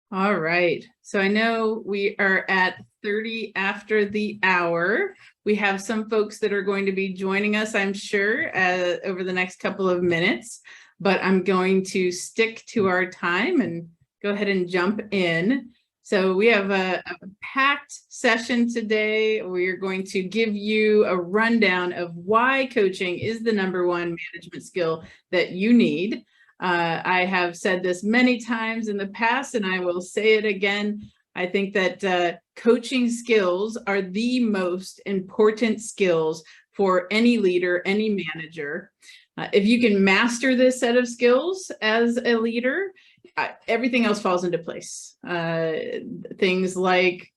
All right. So I know we are at 30 after the hour. We have some folks that are going to be joining us, I'm sure, over the next couple of minutes, but I'm going to stick to our time and go ahead and jump in. So we have a packed session today. We are going to give you a rundown of why coaching is the #1 management skill that you need. I have said this many times in the past, and I will say it again. I think that coaching skills are the most important skills for any leader, any manager. If you can master this set of skills as a leader, everything else falls into place. Things like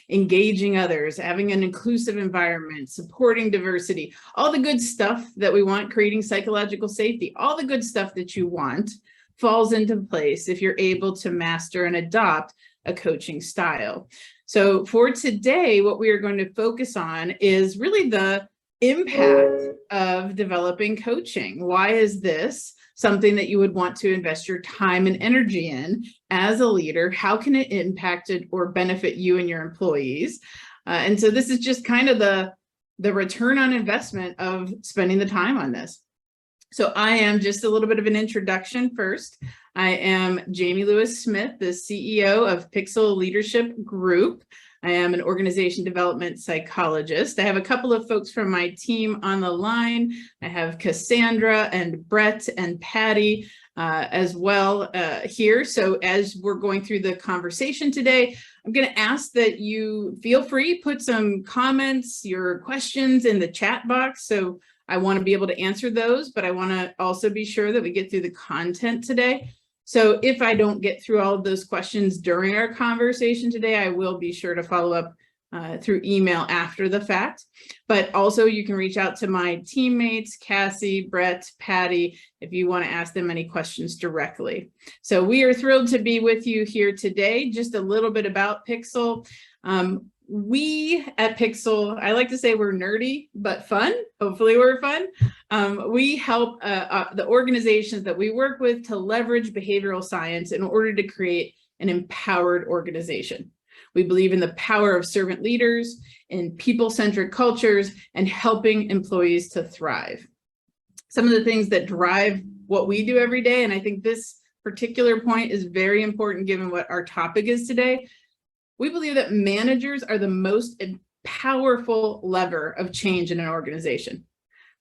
engaging others, having an inclusive environment, supporting diversity, all the good stuff that we want, creating psychological safety, all the good stuff that you want falls into place if you're able to master and adopt a coaching style. So for today, what we are going to focus on is really the impact of developing coaching. Why is this something that you would want to invest your time and energy in as a leader? How can it impact it or benefit you and your employees? And so this is just kind of the return on investment of spending the time on this. So I am just a little bit of an introduction first. I am Jamie Lewis Smith, the CEO of Pixel Leadership Group. I am an organization development psychologist. I have a couple of folks from my team on the line. I have Cassandra and Brett and Patty as well here. So as we're going through the conversation today, I'm going to ask that you feel free, put some comments, your questions in the chat box. So I want to be able to answer those, but I want to also be sure that we get through the content today. So if I don't get through all of those questions during our conversation today, I will be sure to follow up through email after the fact. But also you can reach out to my teammates, Cassie, Brett, Patty, if you want to ask them any questions directly. So we are thrilled to be with you here today. Just a little bit about Pixel. We at Pixel, I like to say we're nerdy, but fun. Hopefully we're fun. We help the organizations that we work with to leverage behavioral science in order to create an empowered organization. We believe in the power of servant leaders, in people-centric cultures, and helping employees to thrive. Some of the things that drive what we do every day, and I think this particular point is very important given what our topic is today. We believe that managers are the most powerful lever of change in an organization.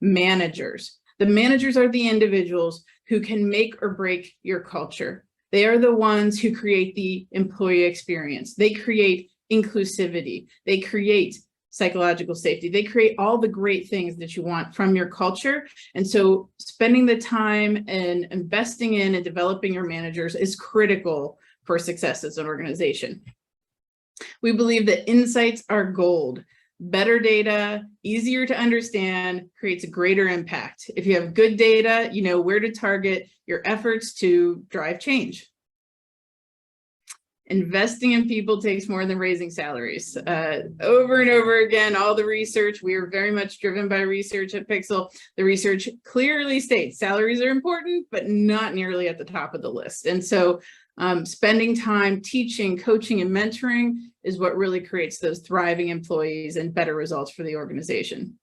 Managers. The managers are the individuals who can make or break your culture. They are the ones who create the employee experience. They create inclusivity. They create psychological safety. They create all the great things that you want from your culture. And so spending the time and investing in and developing your managers is critical for success as an organization. We believe that insights are gold. Better data, easier to understand, creates a greater impact. If you have good data, you know where to target your efforts to drive change. Investing in people takes more than raising salaries. Over and over again, all the research, we are very much driven by research at Pixel. The research clearly states salaries are important, but not nearly at the top of the list. And so spending time teaching, coaching, and mentoring is what really creates those thriving employees and better results for the organization.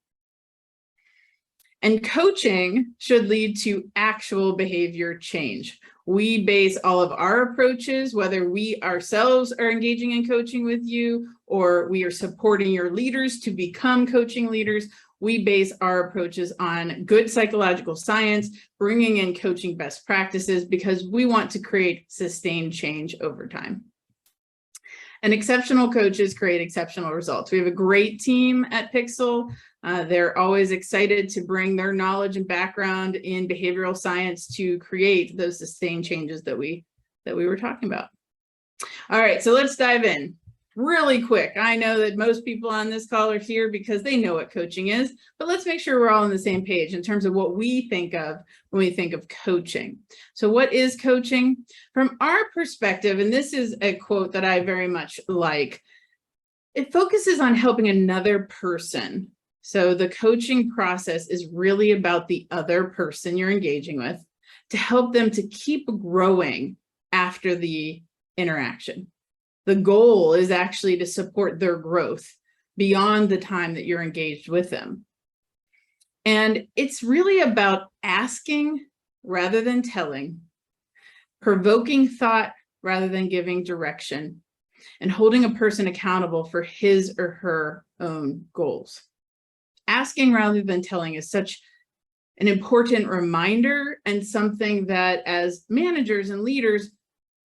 And coaching should lead to actual behavior change. We base all of our approaches, whether we ourselves are engaging in coaching with you or we are supporting your leaders to become coaching leaders, we base our approaches on good psychological science, bringing in coaching best practices because we want to create sustained change over time. And exceptional coaches create exceptional results. We have a great team at Pixel. They're always excited to bring their knowledge and background in behavioral science to create those sustained changes that we were talking about. All right, so let's dive in. Really quick, I know that most people on this call are here because they know what coaching is, but let's make sure we're all on the same page in terms of what we think of when we think of coaching. So what is coaching? From our perspective, and this is a quote that I very much like, it focuses on helping another person. So the coaching process is really about the other person you're engaging with to help them to keep growing after the interaction. The goal is actually to support their growth beyond the time that you're engaged with them. And it's really about asking rather than telling, provoking thought rather than giving direction, and holding a person accountable for his or her own goals. Asking rather than telling is such an important reminder, and something that as managers and leaders,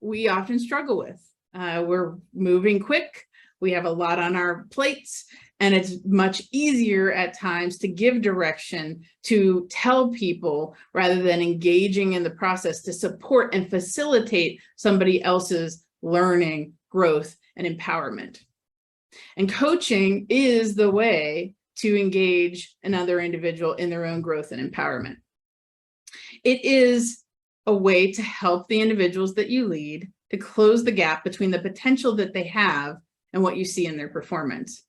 we often struggle with. We're moving quick, we have a lot on our plates, and it's much easier at times to give direction, to tell people, rather than engaging in the process to support and facilitate somebody else's learning, growth, and empowerment. And coaching is the way to engage another individual in their own growth and empowerment. It is a way to help the individuals that you lead to close the gap between the potential that they have and what you see in their performance.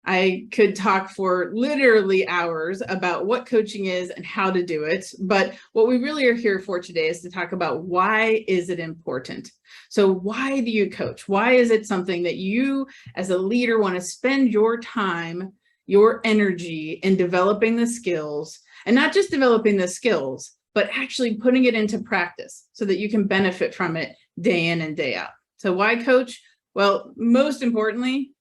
I could talk for literally hours about what coaching is and how to do it, but what we really are here for today is to talk about why is it important. So why do you coach? Why is it something that you as a leader want to spend your time, your energy in developing the skills, and not just developing the skills, but actually putting it into practice so that you can benefit from it day in and day out. So why coach? Well, most importantly,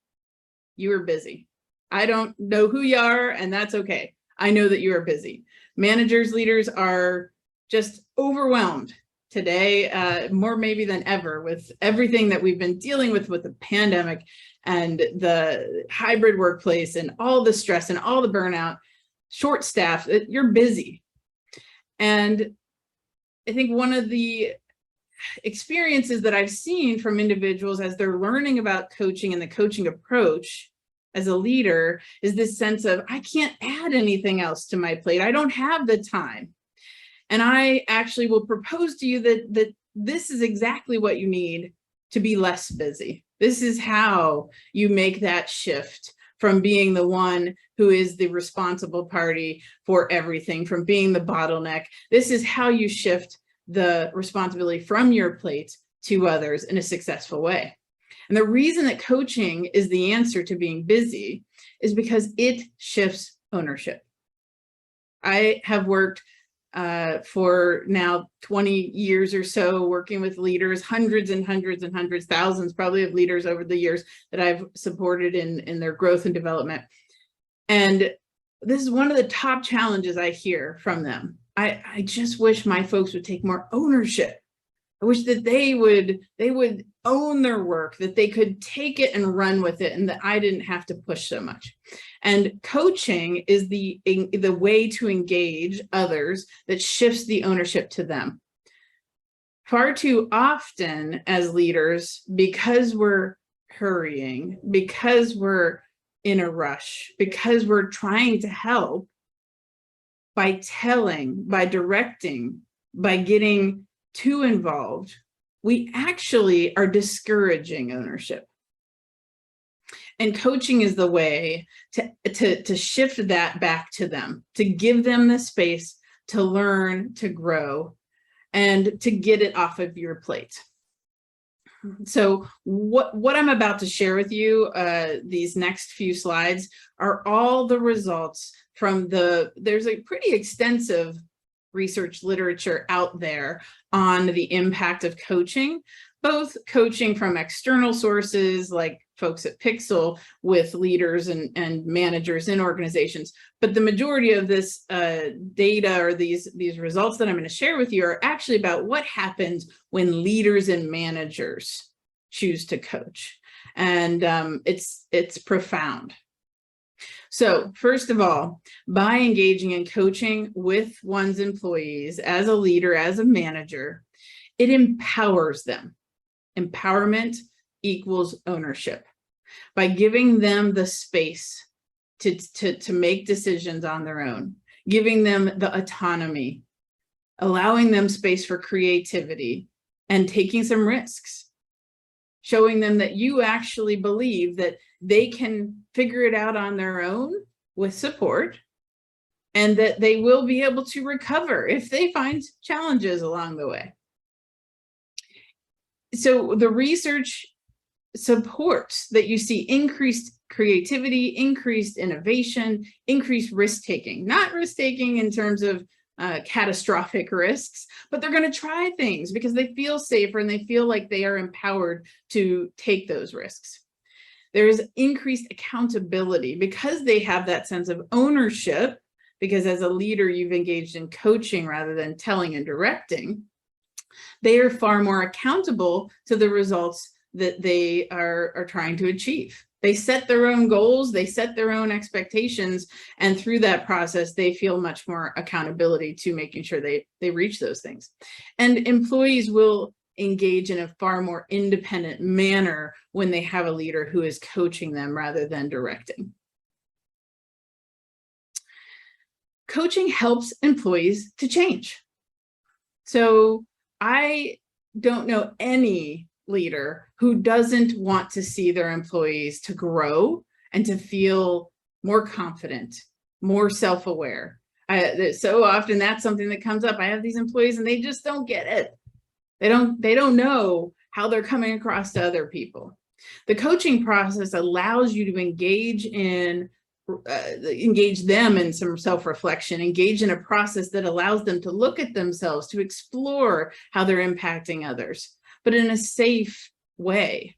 you are busy. I don't know who you are, and that's okay. I know that you are busy. Managers, leaders are just overwhelmed today, more maybe than ever, with everything that we've been dealing with the pandemic and the hybrid workplace and all the stress and all the burnout, short staff. You're busy. And I think one of the experiences that I've seen from individuals as they're learning about coaching and the coaching approach as a leader is this sense of, I can't add anything else to my plate. I don't have the time. And I actually will propose to you that this is exactly what you need to be less busy. This is how you make that shift from being the one who is the responsible party for everything, from being the bottleneck. This is how you shift the responsibility from your plate to others in a successful way. And the reason that coaching is the answer to being busy is because it shifts ownership. I have worked for now 20 years or so, working with leaders, hundreds and hundreds and hundreds, thousands probably of leaders over the years that I've supported in their growth and development. And this is one of the top challenges I hear from them. I just wish my folks would take more ownership. I wish that they would own their work, that they could take it and run with it, and that I didn't have to push so much. And coaching is the way to engage others that shifts the ownership to them. Far too often as leaders, because we're hurrying, because we're in a rush, because we're trying to help, by telling, by directing, by getting too involved, we actually are discouraging ownership. And coaching is the way to shift that back to them, to give them the space to learn, to grow, and to get it off of your plate. So what I'm about to share with you, these next few slides, are all the results from there's a pretty extensive research literature out there on the impact of coaching, both coaching from external sources like folks at Pixel with leaders and managers in organizations. But the majority of this data or these results that I'm going to share with you are actually about what happens when leaders and managers choose to coach. And it's profound. So first of all, by engaging in coaching with one's employees as a leader, as a manager, it empowers them. Empowerment equals ownership. By giving them the space to make decisions on their own, giving them the autonomy, allowing them space for creativity, and taking some risks, showing them that you actually believe that they can figure it out on their own with support, and that they will be able to recover if they find challenges along the way. So the research supports that you see increased creativity, increased innovation, increased risk-taking, not risk-taking in terms of catastrophic risks, but they're going to try things because they feel safer and they feel like they are empowered to take those risks. There is increased accountability because they have that sense of ownership, because as a leader, you've engaged in coaching rather than telling and directing. They are far more accountable to the results that they are trying to achieve. They set their own goals, they set their own expectations, and through that process, they feel much more accountability to making sure they reach those things. And employees will engage in a far more independent manner when they have a leader who is coaching them rather than directing. Coaching helps employees to change. So I don't know any leader who doesn't want to see their employees to grow and to feel more confident, more self-aware. So often that's something that comes up. I have these employees and they just don't get it. They don't know how they're coming across to other people. The coaching process allows you to engage them in some self-reflection, engage in a process that allows them to look at themselves, to explore how they're impacting others, but in a safe way.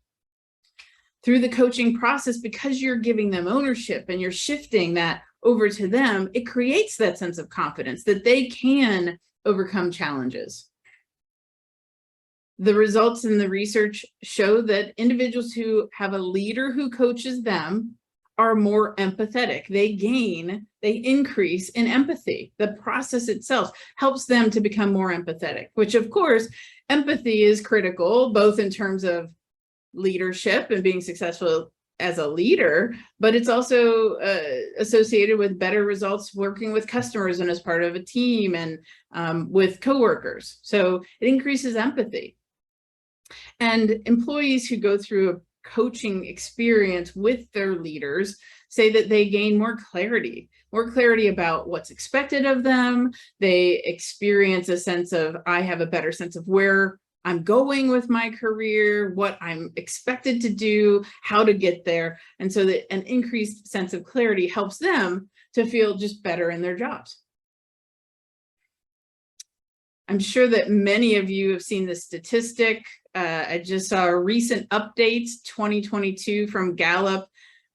Through the coaching process, because you're giving them ownership and you're shifting that over to them, it creates that sense of confidence that they can overcome challenges. The results in the research show that individuals who have a leader who coaches them are more empathetic. They increase in empathy. The process itself helps them to become more empathetic, which of course, empathy is critical, both in terms of leadership and being successful as a leader, but it's also associated with better results working with customers and as part of a team and with coworkers. So it increases empathy. And employees who go through a coaching experience with their leaders say that they gain more clarity about what's expected of them. They experience a sense of, I have a better sense of where I'm going with my career, what I'm expected to do, how to get there. And so that an increased sense of clarity helps them to feel just better in their jobs. I'm sure that many of you have seen this statistic. I just saw a recent update, 2022 from Gallup.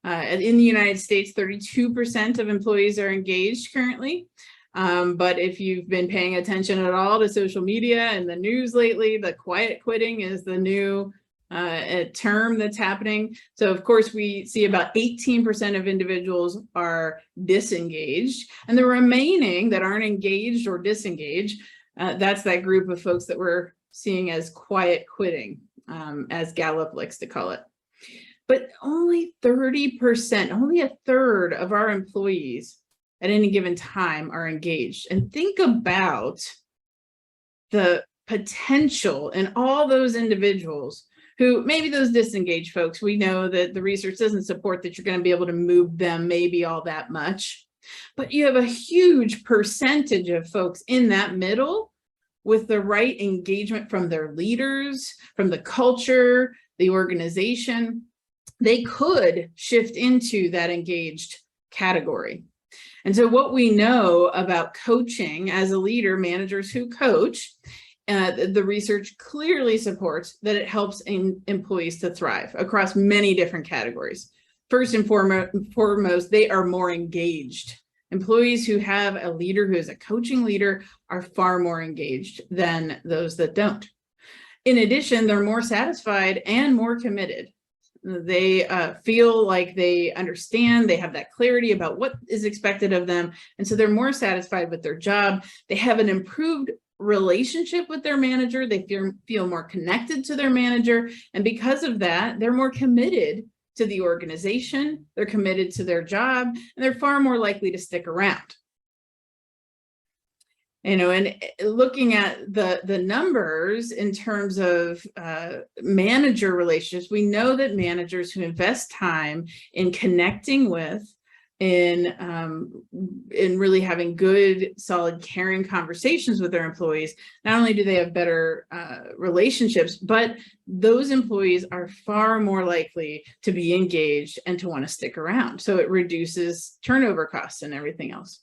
In the United States, 32% of employees are engaged currently. But if you've been paying attention at all to social media and the news lately, the quiet quitting is the new term that's happening. So of course, we see about 18% of individuals are disengaged, and the remaining that aren't engaged or disengaged, that's that group of folks that we're seeing as quiet quitting, as Gallup likes to call it. But only 30%, only a third of our employees at any given time are engaged. And think about the potential in all those individuals who, maybe those disengaged folks, we know that the research doesn't support that you're going to be able to move them maybe all that much. But you have a huge percentage of folks in that middle with the right engagement from their leaders, from the culture, the organization. They could shift into that engaged category. And so what we know about coaching as a leader, managers who coach, the research clearly supports that it helps employees to thrive across many different categories. First and foremost, they are more engaged. Employees who have a leader who is a coaching leader are far more engaged than those that don't. In addition, they're more satisfied and more committed. They feel like they understand, they have that clarity about what is expected of them, and so they're more satisfied with their job. They have an improved relationship with their manager. They feel more connected to their manager, and because of that, they're more committed to the organization, they're committed to their job, and they're far more likely to stick around. You know, and looking at the numbers in terms of manager relationships, we know that managers who invest time in connecting with in really having good, solid, caring conversations with their employees, not only do they have better relationships, but those employees are far more likely to be engaged and to want to stick around. So it reduces turnover costs and everything else.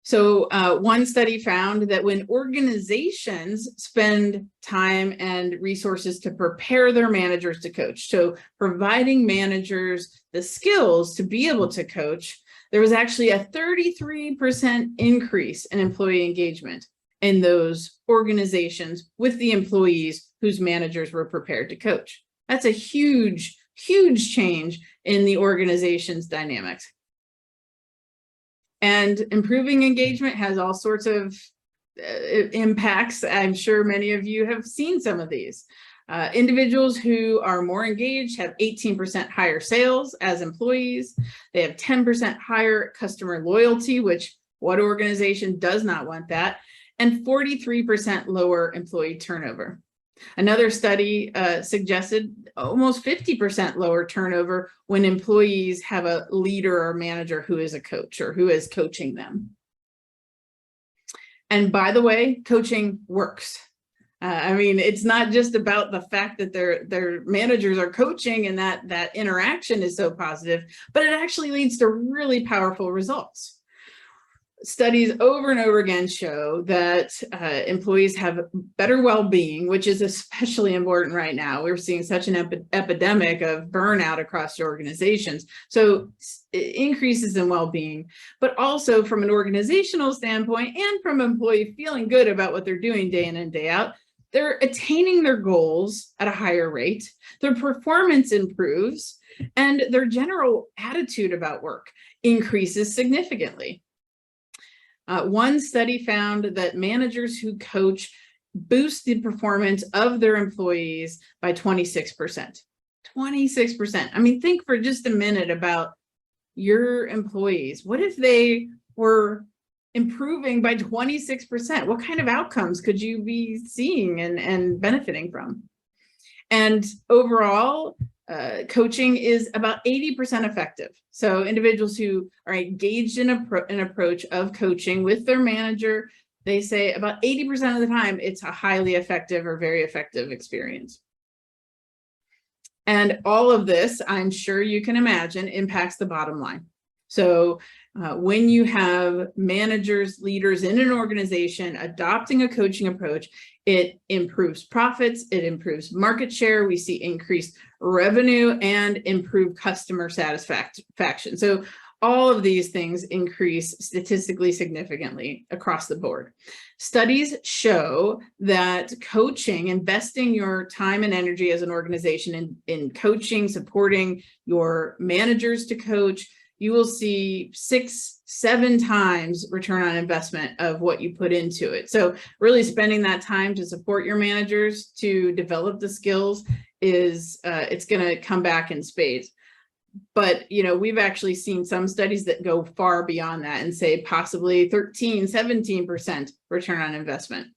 So one study found that when organizations spend time and resources to prepare their managers to coach, so providing managers the skills to be able to coach, there was actually a 33% increase in employee engagement in those organizations with the employees whose managers were prepared to coach. That's a huge, huge change in the organization's dynamics. And improving engagement has all sorts of impacts. I'm sure many of you have seen some of these. Individuals who are more engaged have 18% higher sales as employees. They have 10% higher customer loyalty, which what organization does not want that? And 43% lower employee turnover. Another study suggested almost 50% lower turnover when employees have a leader or manager who is a coach or who is coaching them. And by the way, coaching works. I mean, it's not just about the fact that their managers are coaching and that interaction is so positive, but it actually leads to really powerful results. Studies over and over again show that employees have better well-being, which is especially important right now. We're seeing such an epidemic of burnout across organizations. So increases in well-being, but also from an organizational standpoint and from employee feeling good about what they're doing day in and day out, they're attaining their goals at a higher rate, their performance improves, and their general attitude about work increases significantly. One study found that managers who coach boost the performance of their employees by 26%. 26%. I mean, think for just a minute about your employees. What if they were improving by 26%? What kind of outcomes could you be seeing and benefiting from? And overall, coaching is about 80% effective. So individuals who are engaged in an approach of coaching with their manager, they say about 80% of the time, it's a highly effective or very effective experience. And all of this, I'm sure you can imagine, impacts the bottom line. So when you have managers, leaders in an organization adopting a coaching approach, it improves profits, it improves market share, we see increased revenue and improved customer satisfaction. So all of these things increase statistically significantly across the board. Studies show that coaching, investing your time and energy as an organization in coaching, supporting your managers to coach, you will see 6-7 times return on investment of what you put into it. So really spending that time to support your managers to develop the skills is it's going to come back in spades. But, you know, we've actually seen some studies that go far beyond that and say possibly 13-17% return on investment.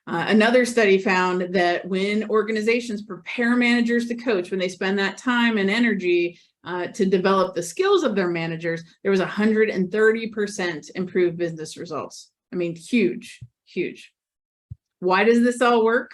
Another study found that when organizations prepare managers to coach, when they spend that time and energy to develop the skills of their managers, there was 130% improved business results. I mean, huge, huge. Why does this all work?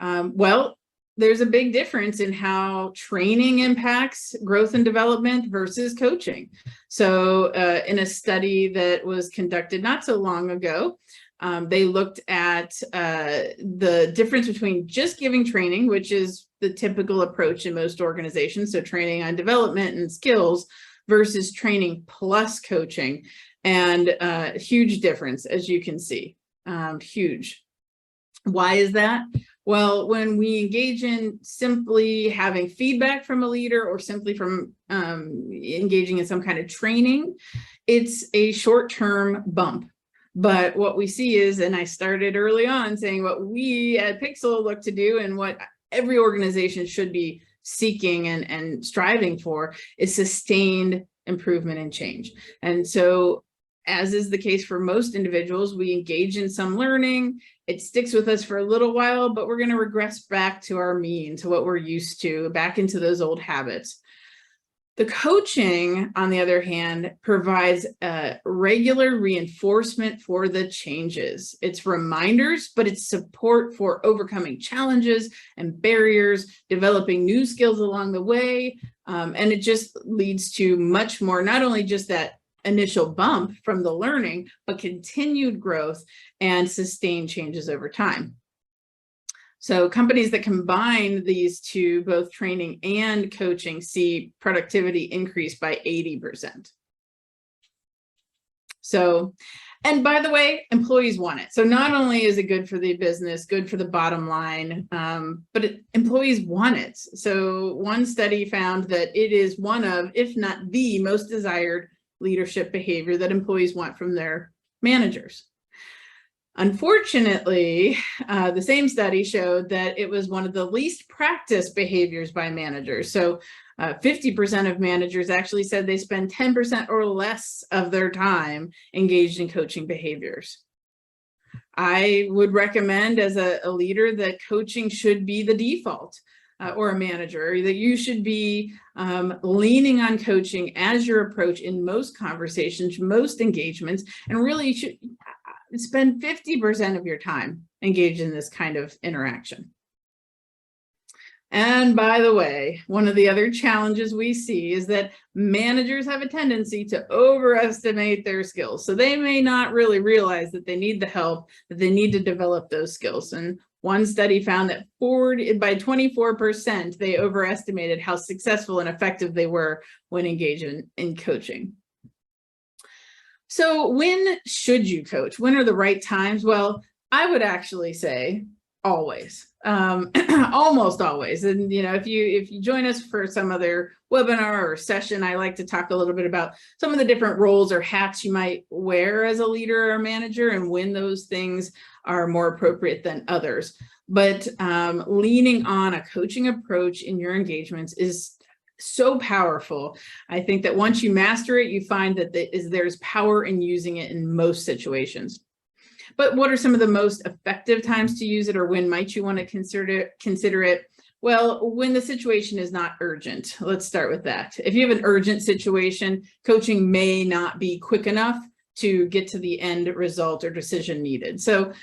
Well, there's a big difference in how training impacts growth and development versus coaching. So in a study that was conducted not so long ago, they looked at the difference between just giving training, which is the typical approach in most organizations, so training on development and skills, versus training plus coaching, and huge difference, as you can see, huge. Why is that? Well, when we engage in simply having feedback from a leader or simply from engaging in some kind of training, it's a short-term bump. But what we see is, and I started early on saying what we at Pixel look to do and what every organization should be seeking and striving for is sustained improvement and change. And so, as is the case for most individuals, we engage in some learning, it sticks with us for a little while, but we're going to regress back to our mean, to what we're used to, back into those old habits. The coaching, on the other hand, provides a regular reinforcement for the changes. It's reminders, but it's support for overcoming challenges and barriers, developing new skills along the way. And it just leads to much more, not only just that initial bump from the learning, but continued growth and sustained changes over time. So companies that combine these two, both training and coaching, see productivity increase by 80%. So, and by the way, employees want it. So not only is it good for the business, good for the bottom line, but employees want it. So one study found that it is one of, if not the most desired leadership behavior that employees want from their managers. Unfortunately, the same study showed that it was one of the least practiced behaviors by managers. So 50% of managers actually said they spend 10% or less of their time engaged in coaching behaviors. I would recommend as a leader that coaching should be the default, or a manager, that you should be leaning on coaching as your approach in most conversations, most engagements, and really should spend 50% of your time engaged in this kind of interaction. And by the way, one of the other challenges we see is that managers have a tendency to overestimate their skills. So they may not really realize that they need the help, that they need to develop those skills. And one study found that by 24%, they overestimated how successful and effective they were when engaged in coaching. So when should you coach? When are the right times? Well, I would actually say always, almost always. And if you join us for some other webinar or session, I like to talk a little bit about some of the different roles or hats you might wear as a leader or manager and when those things are more appropriate than others. But leaning on a coaching approach in your engagements is so powerful. I think that once you master it, you find that there's power in using it in most situations. But what are some of the most effective times to use it, or when might you want to consider it? Well, when the situation is not urgent. Let's start with that. If you have an urgent situation, coaching may not be quick enough to get to the end result or decision needed. So,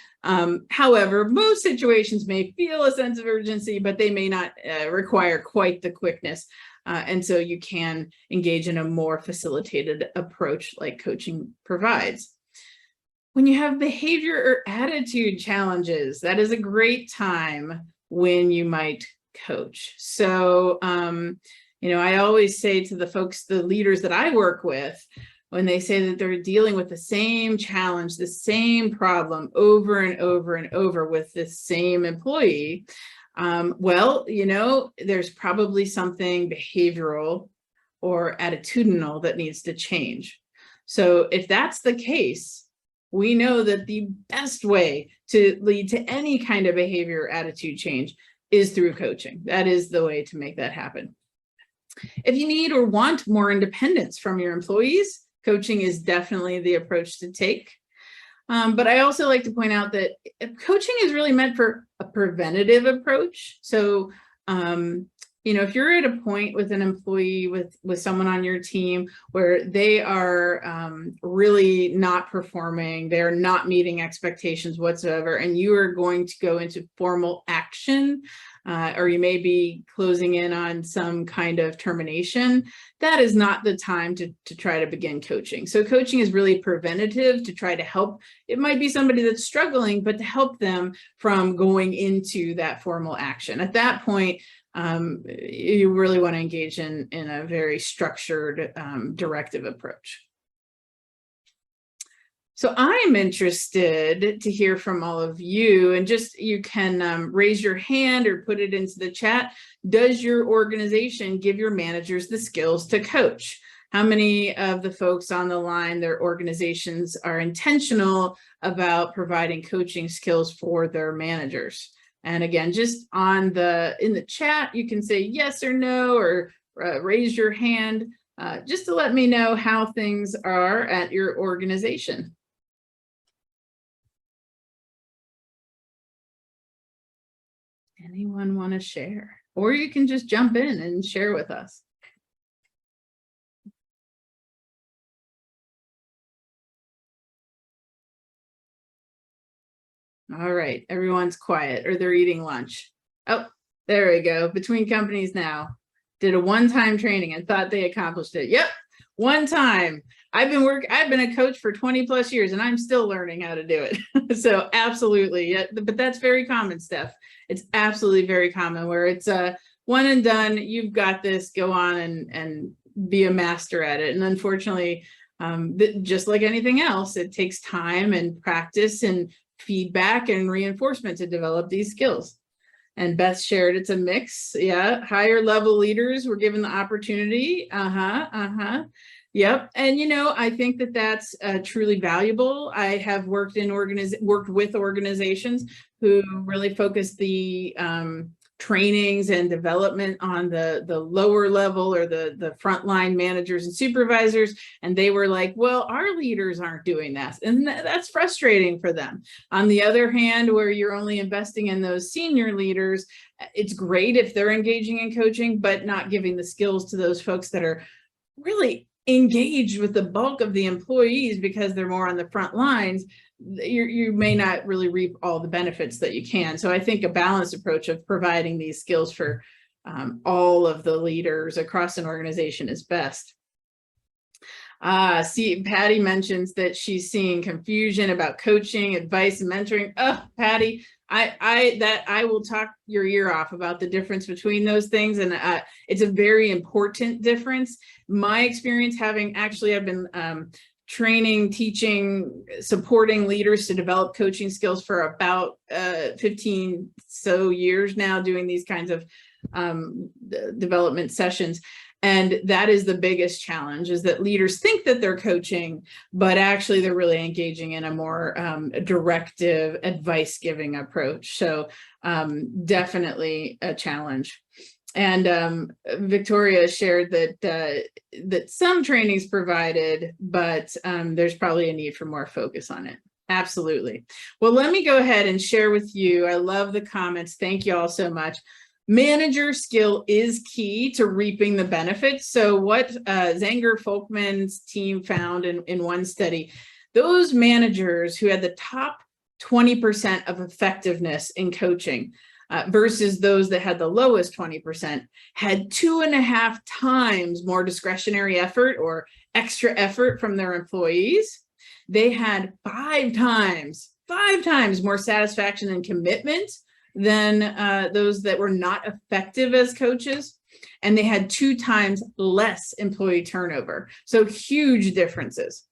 however, most situations may feel a sense of urgency, but they may not require quite the quickness. And so you can engage in a more facilitated approach like coaching provides. When you have behavior or attitude challenges, that is a great time when you might coach. So, I always say to the leaders that I work with, when they say that they're dealing with the same challenge, the same problem over and over and over with this same employee, well, there's probably something behavioral or attitudinal that needs to change. So if that's the case, we know that the best way to lead to any kind of behavior or attitude change is through coaching. That is the way to make that happen. If you need or want more independence from your employees, coaching is definitely the approach to take. But I also like to point out that coaching is really meant for a preventative approach. So, if you're at a point with an employee, with someone on your team where they are really not performing, they're not meeting expectations whatsoever, and you are going to go into formal action, or you may be closing in on some kind of termination, that is not the time to try to begin coaching. So coaching is really preventative to try to help. It might be somebody that's struggling, but to help them from going into that formal action. At that point, you really want to engage in a very structured, directive approach. So I'm interested to hear from all of you, and you can raise your hand or put it into the chat. Does your organization give your managers the skills to coach? How many of the folks on the line, their organizations are intentional about providing coaching skills for their managers? And again, just in the chat, you can say yes or no, or raise your hand, just to let me know how things are at your organization. Anyone want to share? Or you can just jump in and share with us. All right, everyone's quiet or they're eating lunch. Oh, there we go. Between companies now. Did a one-time training and thought they accomplished it. Yep, one time. I've been a coach for 20 plus years and I'm still learning how to do it. So absolutely. Yeah, but that's very common, Steph. It's absolutely very common where it's one and done. You've got this, go on and be a master at it. And unfortunately, just like anything else, it takes time and practice and feedback and reinforcement to develop these skills. And Beth shared it's a mix. Yeah. Higher level leaders were given the opportunity. Yep. And, I think that that's truly valuable. I have worked with organizations who really focus the trainings and development on the lower level or the frontline managers and supervisors. And they were like, well, our leaders aren't doing that. And that's frustrating for them. On the other hand, where you're only investing in those senior leaders, it's great if they're engaging in coaching, but not giving the skills to those folks that are really engaged with the bulk of the employees because they're more on the front lines. You may not really reap all the benefits that you can. So I think a balanced approach of providing these skills for all of the leaders across an organization is best. See, Patty mentions that she's seeing confusion about coaching, advice, and mentoring. Oh, Patty, I will talk your ear off about the difference between those things. And it's a very important difference. My experience I've been training, teaching, supporting leaders to develop coaching skills for about 15 so years now, doing these kinds of development sessions. And that is the biggest challenge, is that leaders think that they're coaching, but actually they're really engaging in a more directive, advice-giving approach. So definitely a challenge. And Victoria shared that some training's provided, but there's probably a need for more focus on it. Absolutely. Well, let me go ahead and share with you. I love the comments. Thank you all so much. Manager skill is key to reaping the benefits. So what Zenger Folkman's team found in one study, those managers who had the top 20% of effectiveness in coaching versus those that had the lowest 20% had 2.5 times more discretionary effort or extra effort from their employees. They had 5 times more satisfaction and commitment than those that were not effective as coaches. And they had 2 times less employee turnover. So huge differences.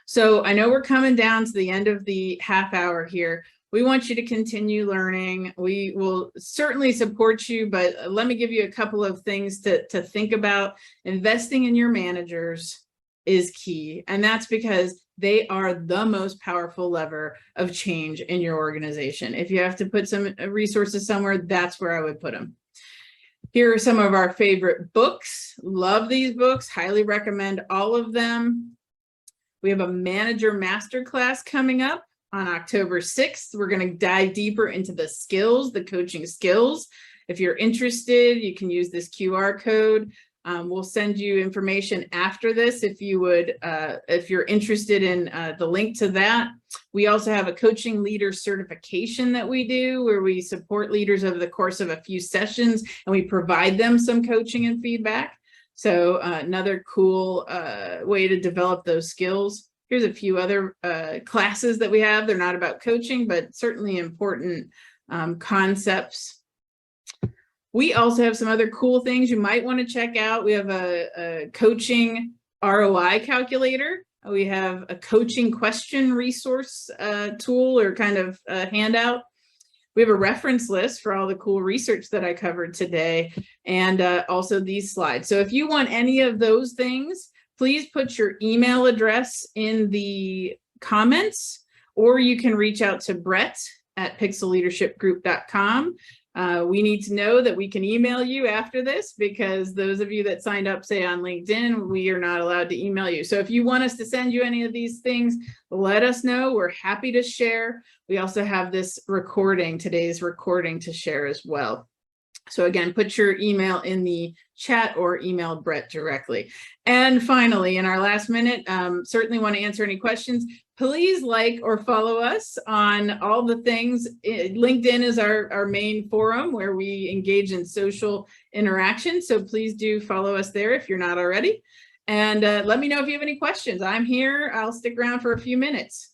So I know we're coming down to the end of the half hour here. We want you to continue learning. We will certainly support you, but let me give you a couple of things to think about. Investing in your managers is key. And that's because they are the most powerful lever of change in your organization. If you have to put some resources somewhere, that's where I would put them. Here are some of our favorite books. Love these books, highly recommend all of them. We have a manager masterclass coming up on October 6th. We're going to dive deeper into the skills, the coaching skills. If you're interested, you can use this QR code. We'll send you information after this if you're interested in the link to that. We also have a coaching leader certification that we do where we support leaders over the course of a few sessions and we provide them some coaching and feedback. So another cool way to develop those skills. Here's a few other classes that we have. They're not about coaching, but certainly important concepts. We also have some other cool things you might want to check out. We have a coaching ROI calculator. We have a coaching question resource tool or kind of handout. We have a reference list for all the cool research that I covered today, and also these slides. So if you want any of those things, please put your email address in the comments, or you can reach out to Brett at pixelleadershipgroup.com. We need to know that we can email you after this, because those of you that signed up, say on LinkedIn, we are not allowed to email you. So if you want us to send you any of these things, let us know. We're happy to share. We also have this recording, today's recording, to share as well. So again, put your email in the chat or email Brett directly. And finally, in our last minute, certainly want to answer any questions. Please like or follow us on all the things. LinkedIn is our main forum where we engage in social interaction. So please do follow us there if you're not already. And let me know if you have any questions. I'm here. I'll stick around for a few minutes.